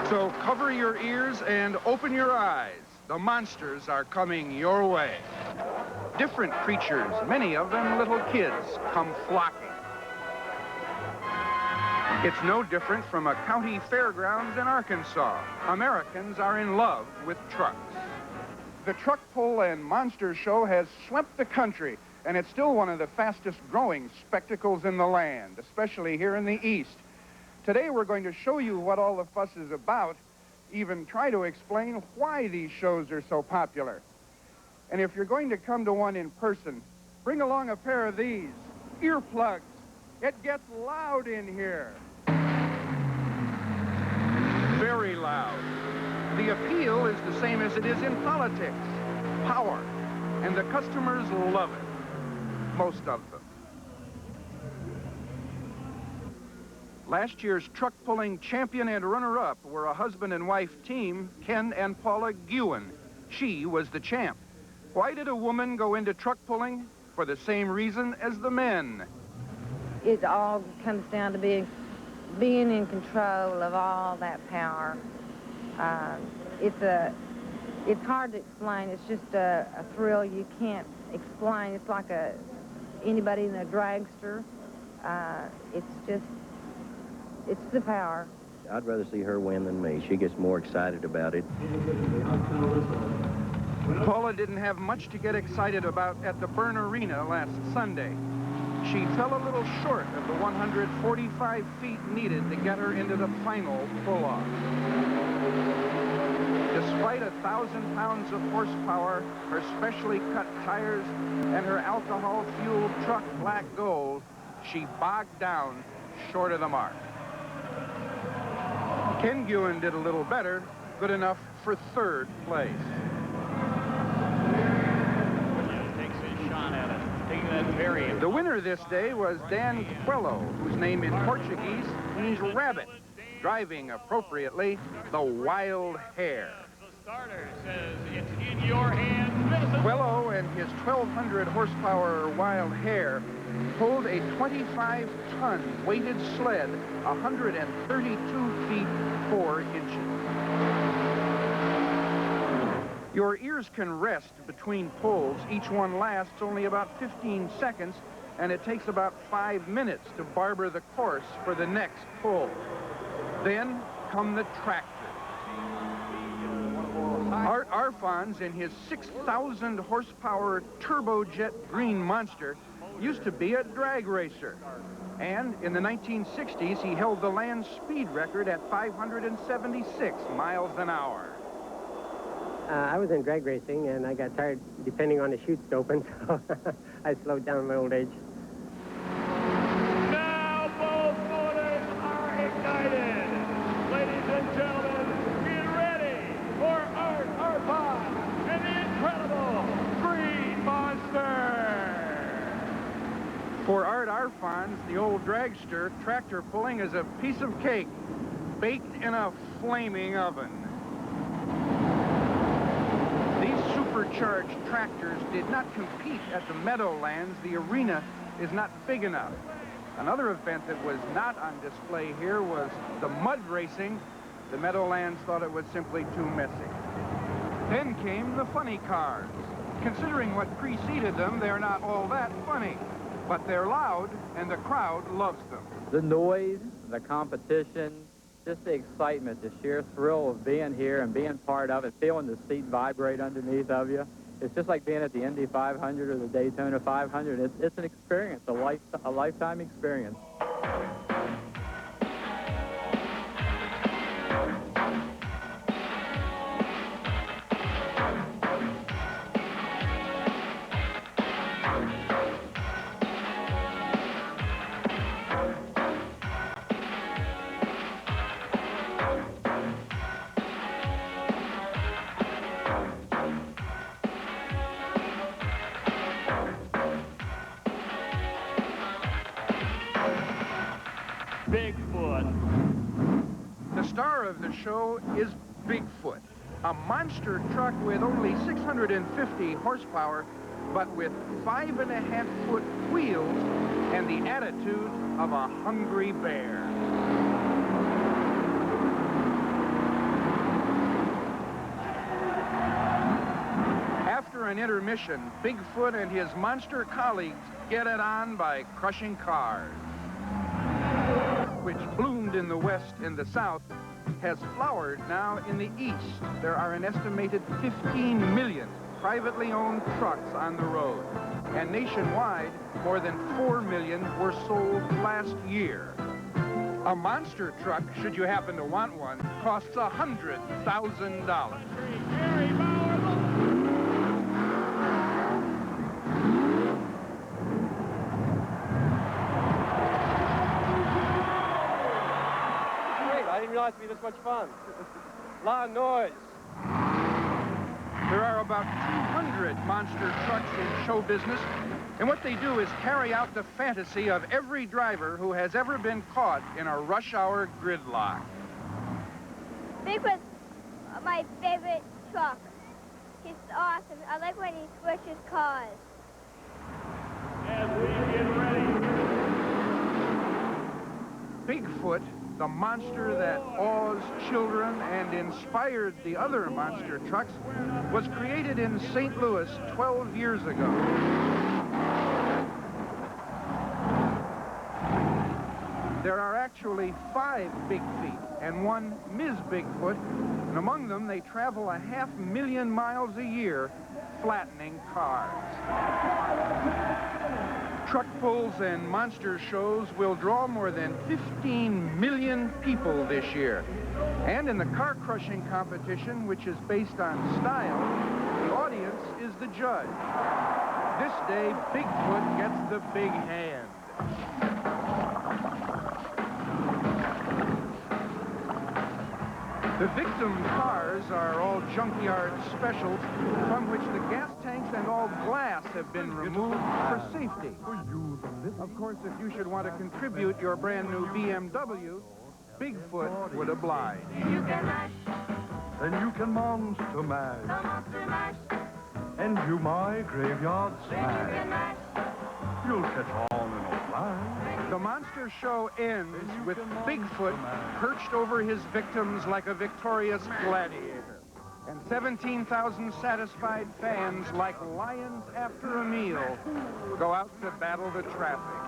So cover your ears and open your eyes. The monsters are coming your way. Different creatures, many of them little kids, come flocking. It's no different from a county fairgrounds in Arkansas. Americans are in love with trucks. The truck pull and monster show has swept the country, and it's still one of the fastest growing spectacles in the land, especially here in the East. Today we're going to show you what all the fuss is about, even try to explain why these shows are so popular. And if you're going to come to one in person, bring along a pair of these, earplugs. It gets loud in here. Very loud. The appeal is the same as it is in politics. Power. And the customers love it. Most of them. Last year's truck pulling champion and runner-up were a husband and wife team, Ken and Paula Guin. She was the champ. Why did a woman go into truck pulling? For the same reason as the men. It all comes down to being in control of all that power. It's hard to explain. It's just a thrill you can't explain. It's like anybody in a dragster. It's the power. I'd rather see her win than me. She gets more excited about it. Paula didn't have much to get excited about at the Byrne Arena last Sunday. She fell a little short of the 145 feet needed to get her into the final pull-off. Despite 1,000 pounds of horsepower, her specially cut tires, and her alcohol-fueled truck Black Gold, she bogged down short of the mark. Ken Guin did a little better, good enough for third place. The winner this day was Dan Coelho, whose name in Portuguese means rabbit, driving appropriately the Wild Hare. The starter says it's in your hands. Coelho and his 1,200 horsepower Wild Hare pulled a 25-ton weighted sled 132 feet 4 inches. Your ears can rest between pulls. Each one lasts only about 15 seconds, and it takes about 5 minutes to barber the course for the next pull. Then come the tractors. Art Arfons in his 6,000 horsepower turbojet green monster used to be a drag racer. And in the 1960s, he held the land speed record at 576 miles an hour. I was in drag racing, and I got tired depending on the chutes to open, so I slowed down in my old age. Now both motors are ignited. Ladies and gentlemen, get ready for Art Arfon and the incredible Green Monster. For Art Arfons, the old dragster, tractor pulling is a piece of cake baked in a flaming oven. These supercharged tractors did not compete at the Meadowlands. The arena is not big enough. Another event that was not on display here was the mud racing. The Meadowlands thought it was simply too messy. Then came the funny cars. Considering what preceded them, they're not all that funny, but they're loud, and the crowd loves them. The noise, the competition, just the excitement, the sheer thrill of being here and being part of it, feeling the seat vibrate underneath of you. It's just like being at the Indy 500 or the Daytona 500. It's an experience, a lifetime experience. Bigfoot. The star of the show is Bigfoot, a monster truck with only 650 horsepower, but with 5.5-foot wheels and the attitude of a hungry bear. After an intermission, Bigfoot and his monster colleagues get it on by crushing cars. Which bloomed in the West and the South, has flowered now in the East. There are an estimated 15 million privately owned trucks on the road. And nationwide, more than 4 million were sold last year. A monster truck, should you happen to want one, costs $100,000. I didn't realize it'd be this much fun. A lot of noise. There are about 200 monster trucks in show business, and what they do is carry out the fantasy of every driver who has ever been caught in a rush hour gridlock. Bigfoot's my favorite truck. He's awesome. I like when he switches cars. As we get ready. Bigfoot, the monster that awes children and inspired the other monster trucks, was created in St. Louis 12 years ago. There are actually 5 Big Feet and 1 Ms. Bigfoot, and among them they travel 500,000 miles a year, flattening cars. Truck pulls and monster shows will draw more than 15 million people this year. And in the car-crushing competition, which is based on style, the audience is the judge. This day, Bigfoot gets the big hand. The victim cars are all junkyard specials from which the gas tanks and all glass have been removed for safety. Of course, if you should want to contribute your brand new BMW, Bigfoot would oblige. You can mash, Then you can monster mash, the monster mash, and you my graveyard then you can smash. mash. You'll catch on in a flash. The monster show ends with Bigfoot perched over his victims like a victorious gladiator, and 17,000 satisfied fans, like lions after a meal, go out to battle the traffic.